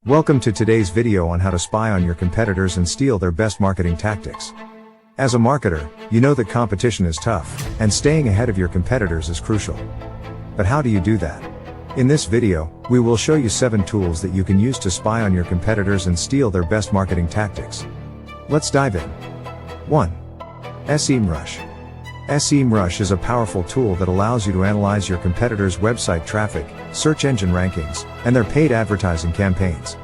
Welcome to today's video on how to spy on your competitors and steal their best marketing tactics. As a marketer, you know that competition is tough, and staying ahead of your competitors is crucial. But how do you do that? In this video, we will show you 7 tools that you can use to spy on your competitors and steal their best marketing tactics. Let's dive in. 1. SEMrush. SEMrush is a powerful tool that allows you to analyze your competitors' website traffic, search engine rankings, and their paid advertising campaigns.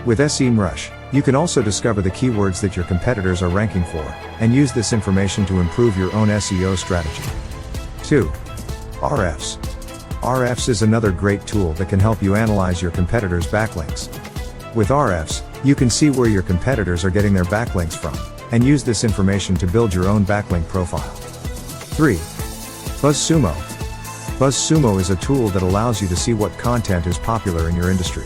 With SEMrush, you can also discover the keywords that your competitors are ranking for, and use this information to improve your own SEO strategy. 2. RFs. RFs is another great tool that can help you analyze your competitors' backlinks. With RFs, you can see where your competitors are getting their backlinks from, and use this information to build your own backlink profile. 3. BuzzSumo. BuzzSumo is a tool that allows you to see what content is popular in your industry.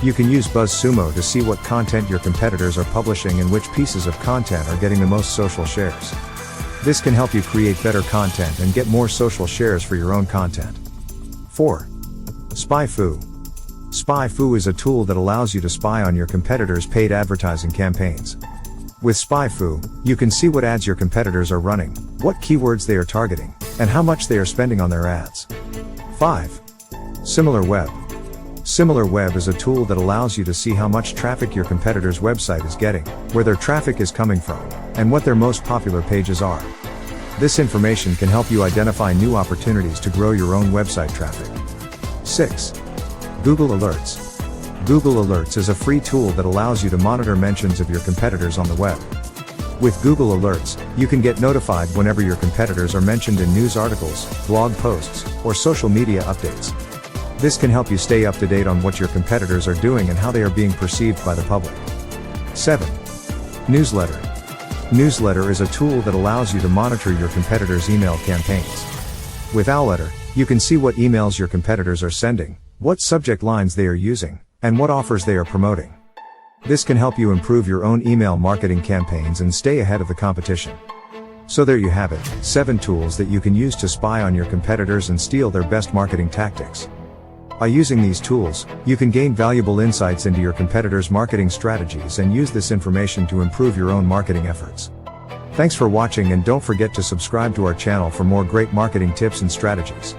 You can use BuzzSumo to see what content your competitors are publishing and which pieces of content are getting the most social shares. This can help you create better content and get more social shares for your own content. 4. SpyFu. SpyFu is a tool that allows you to spy on your competitors' paid advertising campaigns. With SpyFu, you can see what ads your competitors are running, what keywords they are targeting, and how much they are spending on their ads. 5. SimilarWeb. SimilarWeb is a tool that allows you to see how much traffic your competitor's website is getting, where their traffic is coming from, and what their most popular pages are. This information can help you identify new opportunities to grow your own website traffic. 6. Google Alerts. Google Alerts is a free tool that allows you to monitor mentions of your competitors on the web. With Google Alerts, you can get notified whenever your competitors are mentioned in news articles, blog posts, or social media updates. This can help you stay up to date on what your competitors are doing and how they are being perceived by the public. 7. Newsletter. Newsletter is a tool that allows you to monitor your competitors' email campaigns. With Owletter, you can see what emails your competitors are sending, what subject lines they are using, and what offers they are promoting. This can help you improve your own email marketing campaigns and stay ahead of the competition. So there you have it, 7 tools that you can use to spy on your competitors and steal their best marketing tactics. By using these tools, you can gain valuable insights into your competitors' marketing strategies and use this information to improve your own marketing efforts. Thanks for watching, and don't forget to subscribe to our channel for more great marketing tips and strategies.